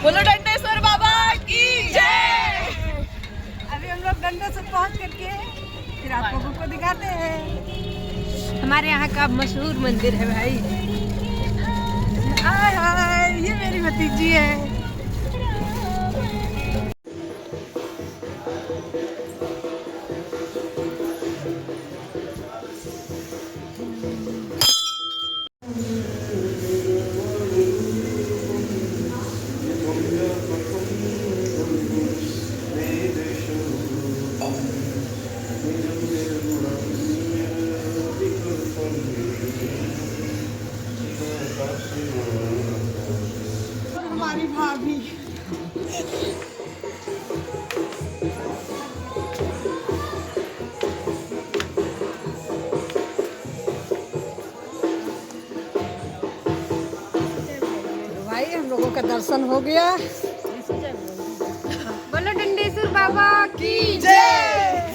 बोलो दंडेश्वर बाबा की जय। अभी हम लोग दंडेश्वर पहुंच करके फिर आप लोगों को दिखाते हैं। हमारे यहाँ का मशहूर मंदिर है भाई। हाय हाय, ये मेरी भतीजी है। हमारी भाभी भाई, हम लोगों का दर्शन हो गया। बोलो दंडेश्वर बाबा की जय।